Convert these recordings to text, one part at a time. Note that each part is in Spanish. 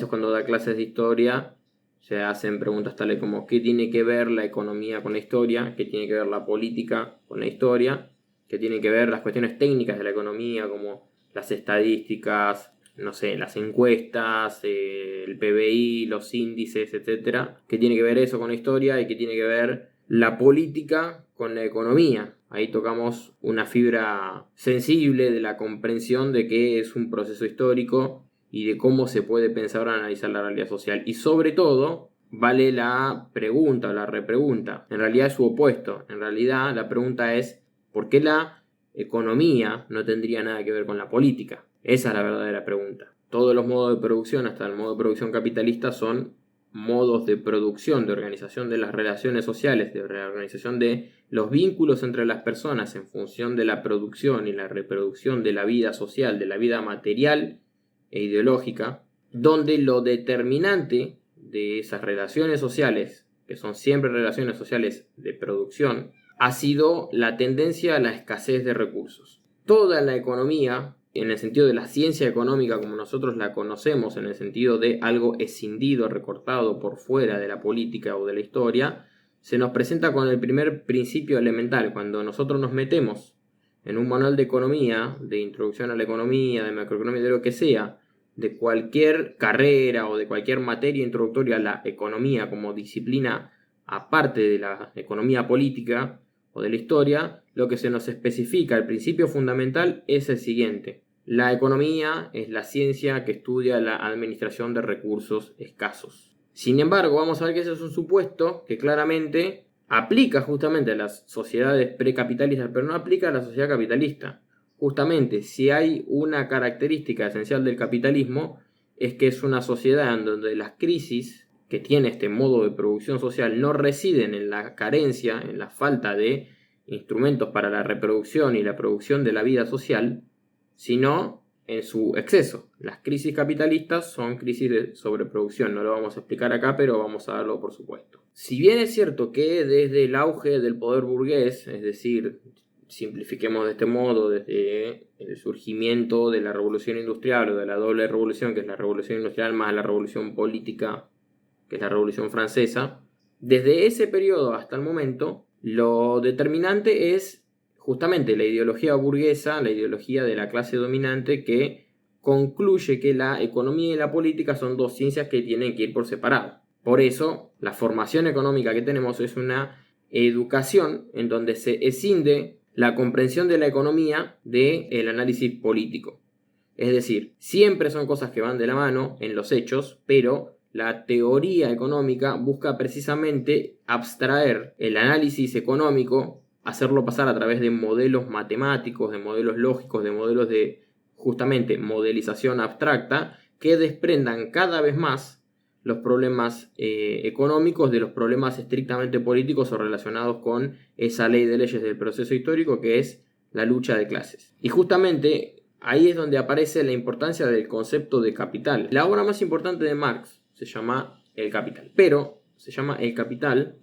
eso cuando da clases de historia se hacen preguntas tales como ¿qué tiene que ver la economía con la historia? ¿Qué tiene que ver la política con la historia? ¿Qué tiene que ver las cuestiones técnicas de la economía como las estadísticas, no sé, las encuestas, el PBI, los índices, etcétera? ¿Qué tiene que ver eso con la historia y qué tiene que ver la política con la economía? Ahí tocamos una fibra sensible de la comprensión de qué es un proceso histórico y de cómo se puede pensar o analizar la realidad social. Y sobre todo, vale la pregunta o la repregunta. En realidad es su opuesto. En realidad la pregunta es ¿por qué la economía no tendría nada que ver con la política? Esa es la verdadera pregunta. Todos los modos de producción, hasta el modo de producción capitalista, son modos de producción, de organización de las relaciones sociales, de organización de los vínculos entre las personas en función de la producción y la reproducción de la vida social, de la vida material e ideológica, donde lo determinante de esas relaciones sociales, que son siempre relaciones sociales de producción, ha sido la tendencia a la escasez de recursos. Toda la economía, en el sentido de la ciencia económica como nosotros la conocemos, en el sentido de algo escindido, recortado por fuera de la política o de la historia, se nos presenta con el primer principio elemental. Cuando nosotros nos metemos en un manual de economía, de introducción a la economía, de macroeconomía, de lo que sea, de cualquier carrera o de cualquier materia introductoria a la economía como disciplina aparte de la economía política o de la historia, lo que se nos especifica, el principio fundamental es el siguiente: la economía es la ciencia que estudia la administración de recursos escasos. Sin embargo, vamos a ver que ese es un supuesto que claramente aplica justamente a las sociedades precapitalistas, pero no aplica a la sociedad capitalista. Justamente, si hay una característica esencial del capitalismo, es que es una sociedad en donde las crisis que tiene este modo de producción social no residen en la carencia, en la falta de instrumentos para la reproducción y la producción de la vida social, sino en su exceso. Las crisis capitalistas son crisis de sobreproducción, no lo vamos a explicar acá, pero vamos a darlo por supuesto. Si bien es cierto que desde el auge del poder burgués, es decir, simplifiquemos de este modo, desde el surgimiento de la revolución industrial o de la doble revolución, que es la revolución industrial más la revolución política, que es la revolución francesa, desde ese periodo hasta el momento, lo determinante es justamente la ideología burguesa, la ideología de la clase dominante, que concluye que la economía y la política son dos ciencias que tienen que ir por separado. Por eso, la formación económica que tenemos es una educación en donde se escinde la comprensión de la economía del análisis político. Es decir, siempre son cosas que van de la mano en los hechos, pero la teoría económica busca precisamente abstraer el análisis económico, hacerlo pasar a través de modelos matemáticos, de modelos lógicos, de modelos de justamente modelización abstracta, que desprendan cada vez más los problemas económicos de los problemas estrictamente políticos o relacionados con esa ley de leyes del proceso histórico que es la lucha de clases. Y justamente ahí es donde aparece la importancia del concepto de capital. La obra más importante de Marx se llama El Capital, pero se llama El Capital,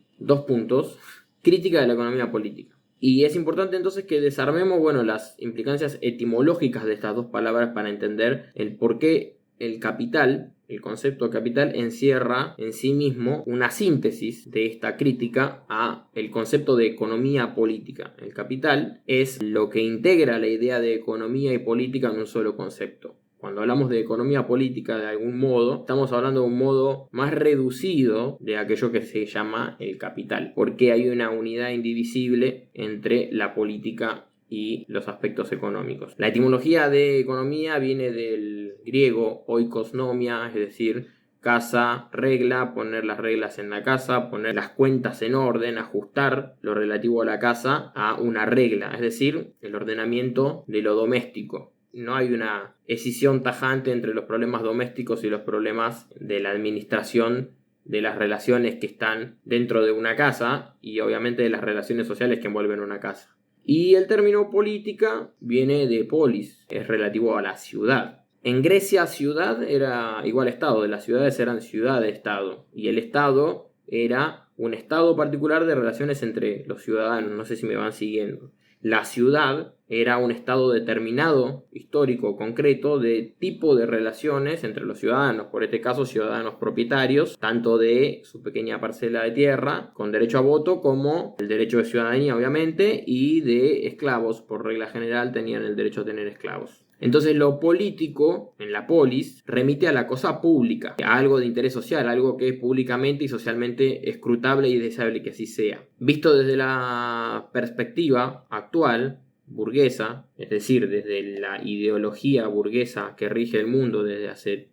crítica de la economía política. Y es importante entonces que desarmemos, las implicancias etimológicas de estas dos palabras para entender el por qué el capital, el concepto de capital, encierra en sí mismo una síntesis de esta crítica a el concepto de economía política. El capital es lo que integra la idea de economía y política en un solo concepto. Cuando hablamos de economía política de algún modo, estamos hablando de un modo más reducido de aquello que se llama el capital, porque hay una unidad indivisible entre la política y los aspectos económicos. La etimología de economía viene del griego oikosnomia, es decir, casa, regla, poner las reglas en la casa, poner las cuentas en orden, ajustar lo relativo a la casa a una regla, es decir, el ordenamiento de lo doméstico. No hay una escisión tajante entre los problemas domésticos y los problemas de la administración de las relaciones que están dentro de una casa y obviamente de las relaciones sociales que envuelven una casa. Y el término política viene de polis, es relativo a la ciudad. En Grecia ciudad era igual a estado, las ciudades eran ciudad-estado y el estado era un estado particular de relaciones entre los ciudadanos, no sé si me van siguiendo. La ciudad era un estado determinado, histórico, concreto, de tipo de relaciones entre los ciudadanos, por este caso ciudadanos propietarios, tanto de su pequeña parcela de tierra, con derecho a voto, como el derecho de ciudadanía, obviamente, y de esclavos, por regla general tenían el derecho a tener esclavos. Entonces lo político, en la polis, remite a la cosa pública, a algo de interés social, algo que es públicamente y socialmente escrutable y deseable que así sea. Visto desde la perspectiva actual, burguesa, es decir, desde la ideología burguesa que rige el mundo desde hace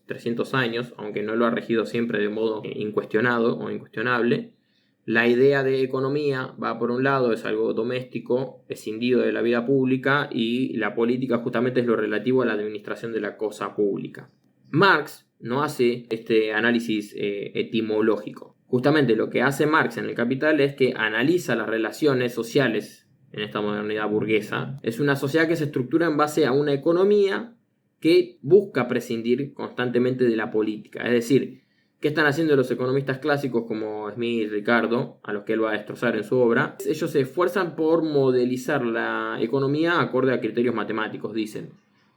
300 años, aunque no lo ha regido siempre de modo incuestionado o incuestionable, la idea de economía va por un lado, es algo doméstico, escindido de la vida pública, y la política justamente es lo relativo a la administración de la cosa pública. Marx no hace este análisis etimológico. Justamente lo que hace Marx en El Capital es que analiza las relaciones sociales en esta modernidad burguesa. Es una sociedad que se estructura en base a una economía que busca prescindir constantemente de la política. Es decir, ¿qué están haciendo los economistas clásicos como Smith, Ricardo, a los que él va a destrozar en su obra? Ellos se esfuerzan por modelizar la economía acorde a criterios matemáticos, dicen.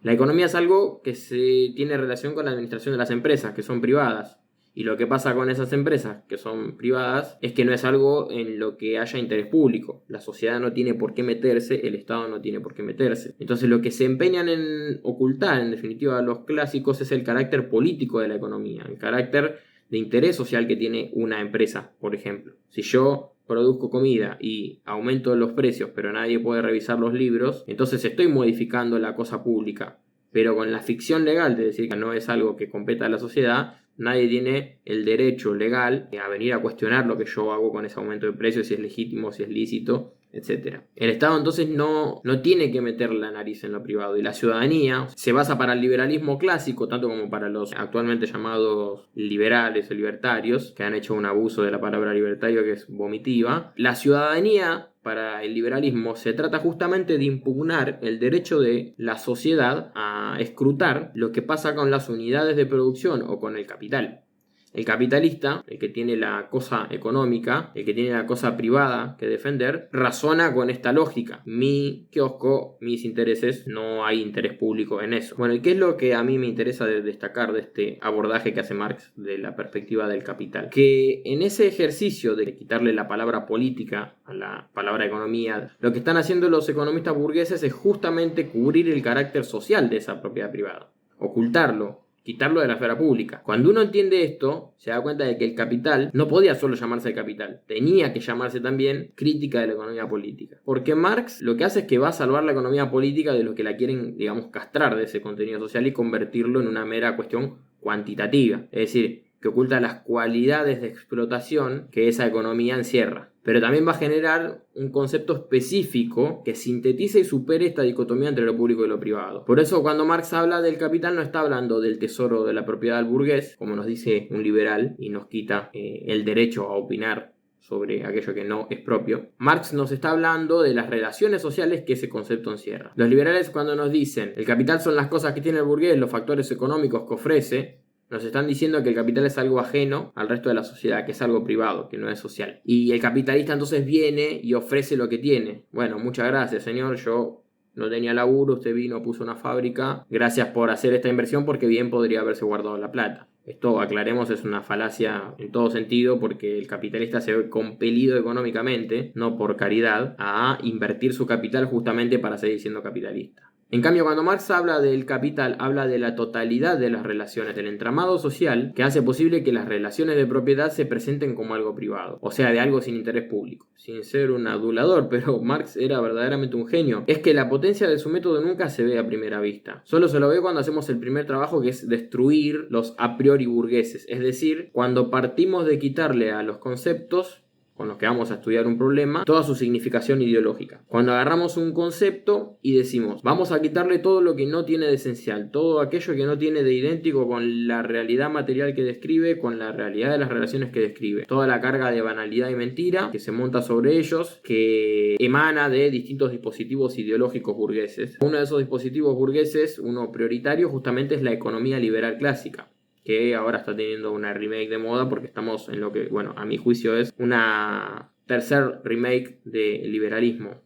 La economía es algo que se tiene relación con la administración de las empresas, que son privadas. Y lo que pasa con esas empresas, que son privadas, es que no es algo en lo que haya interés público. La sociedad no tiene por qué meterse, el Estado no tiene por qué meterse. Entonces lo que se empeñan en ocultar, en definitiva, los clásicos, es el carácter político de la economía, el carácter de interés social que tiene una empresa, por ejemplo. Si yo produzco comida y aumento los precios, pero nadie puede revisar los libros, entonces estoy modificando la cosa pública. Pero con la ficción legal, de decir que no es algo que competa a la sociedad, nadie tiene el derecho legal a venir a cuestionar lo que yo hago con ese aumento de precios, si es legítimo, si es lícito, etc. El Estado entonces no tiene que meter la nariz en lo privado, y la ciudadanía se basa para el liberalismo clásico, tanto como para los actualmente llamados liberales o libertarios, que han hecho un abuso de la palabra libertario que es vomitiva. La ciudadanía para el liberalismo se trata justamente de impugnar el derecho de la sociedad a escrutar lo que pasa con las unidades de producción o con el capital. El capitalista, el que tiene la cosa económica, el que tiene la cosa privada que defender, razona con esta lógica. Mi kiosco, mis intereses, no hay interés público en eso. Bueno, ¿y qué es lo que a mí me interesa destacar de este abordaje que hace Marx de la perspectiva del capital? Que en ese ejercicio de quitarle la palabra política a la palabra economía, lo que están haciendo los economistas burgueses es justamente cubrir el carácter social de esa propiedad privada, ocultarlo, quitarlo de la esfera pública. Cuando uno entiende esto, se da cuenta de que el capital no podía solo llamarse el capital, tenía que llamarse también crítica de la economía política. Porque Marx lo que hace es que va a salvar la economía política de los que la quieren, digamos, castrar de ese contenido social y convertirlo en una mera cuestión cuantitativa. Es decir, que oculta las cualidades de explotación que esa economía encierra. Pero también va a generar un concepto específico que sintetice y supere esta dicotomía entre lo público y lo privado. Por eso cuando Marx habla del capital no está hablando del tesoro de la propiedad del burgués, como nos dice un liberal, y nos quita el derecho a opinar sobre aquello que no es propio. Marx nos está hablando de las relaciones sociales que ese concepto encierra. Los liberales, cuando nos dicen el capital son las cosas que tiene el burgués, los factores económicos que ofrece, nos están diciendo que el capital es algo ajeno al resto de la sociedad, que es algo privado, que no es social. Y el capitalista entonces viene y ofrece lo que tiene. Bueno, muchas gracias, señor, yo no tenía laburo, usted vino, puso una fábrica, gracias por hacer esta inversión porque bien podría haberse guardado la plata. Esto, aclaremos, es una falacia en todo sentido, porque el capitalista se ve compelido económicamente, no por caridad, a invertir su capital justamente para seguir siendo capitalista. En cambio, cuando Marx habla del capital, habla de la totalidad de las relaciones, del entramado social que hace posible que las relaciones de propiedad se presenten como algo privado, o sea, de algo sin interés público. Sin ser un adulador, pero Marx era verdaderamente un genio. Es que la potencia de su método nunca se ve a primera vista. Solo se lo ve cuando hacemos el primer trabajo, que es destruir los a priori burgueses. Es decir, cuando partimos de quitarle a los conceptos con los que vamos a estudiar un problema, toda su significación ideológica. Cuando agarramos un concepto y decimos, vamos a quitarle todo lo que no tiene de esencial, todo aquello que no tiene de idéntico con la realidad material que describe, con la realidad de las relaciones que describe, toda la carga de banalidad y mentira que se monta sobre ellos, que emana de distintos dispositivos ideológicos burgueses. Uno de esos dispositivos burgueses, uno prioritario, justamente es la economía liberal clásica, que ahora está teniendo una remake de moda porque estamos en lo que, bueno, a mi juicio es una tercer remake de liberalismo.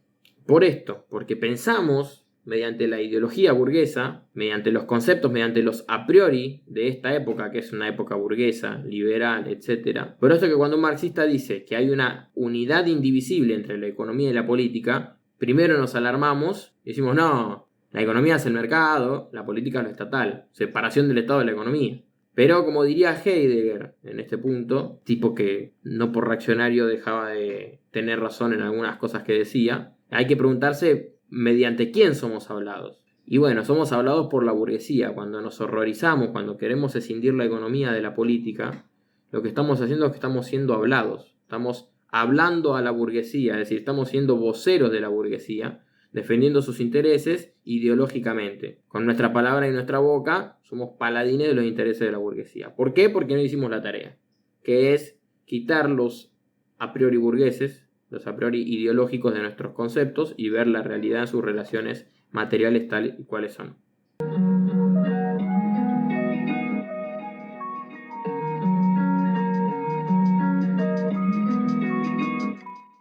Por esto, porque pensamos mediante la ideología burguesa, mediante los conceptos, mediante los a priori de esta época, que es una época burguesa, liberal, etc. Por eso que cuando un marxista dice que hay una unidad indivisible entre la economía y la política, primero nos alarmamos y decimos, no, la economía es el mercado, la política es lo estatal, separación del Estado de la economía. Pero como diría Heidegger en este punto, tipo que no por reaccionario dejaba de tener razón en algunas cosas que decía, hay que preguntarse mediante quién somos hablados. Y bueno, somos hablados por la burguesía. Cuando nos horrorizamos, cuando queremos escindir la economía de la política, lo que estamos haciendo es que estamos siendo hablados. Estamos hablando a la burguesía, es decir, estamos siendo voceros de la burguesía, defendiendo sus intereses ideológicamente. Con nuestra palabra y nuestra boca somos paladines de los intereses de la burguesía. ¿Por qué? Porque no hicimos la tarea, que es quitar los a priori burgueses, los a priori ideológicos de nuestros conceptos y ver la realidad en sus relaciones materiales tal y cuales son.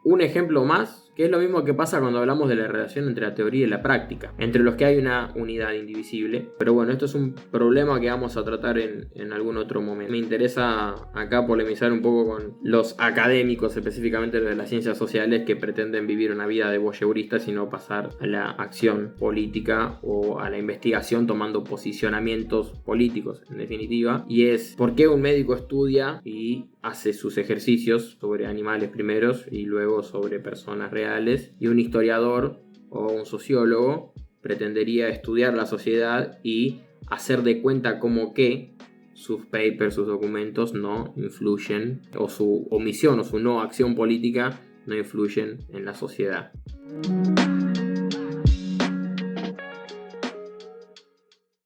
Un ejemplo más, que es lo mismo que pasa cuando hablamos de la relación entre la teoría y la práctica, entre los que hay una unidad indivisible. Pero bueno, esto es un problema que vamos a tratar en algún otro momento. Me interesa acá polemizar un poco con los académicos, específicamente los de las ciencias sociales, que pretenden vivir una vida de voyeuristas y no pasar a la acción política o a la investigación tomando posicionamientos políticos, en definitiva. Y es, ¿por qué un médico estudia y hace sus ejercicios sobre animales primeros y luego sobre personas reales, y un historiador o un sociólogo pretendería estudiar la sociedad y hacer de cuenta como que sus papers, sus documentos no influyen, o su omisión o su no acción política no influyen en la sociedad?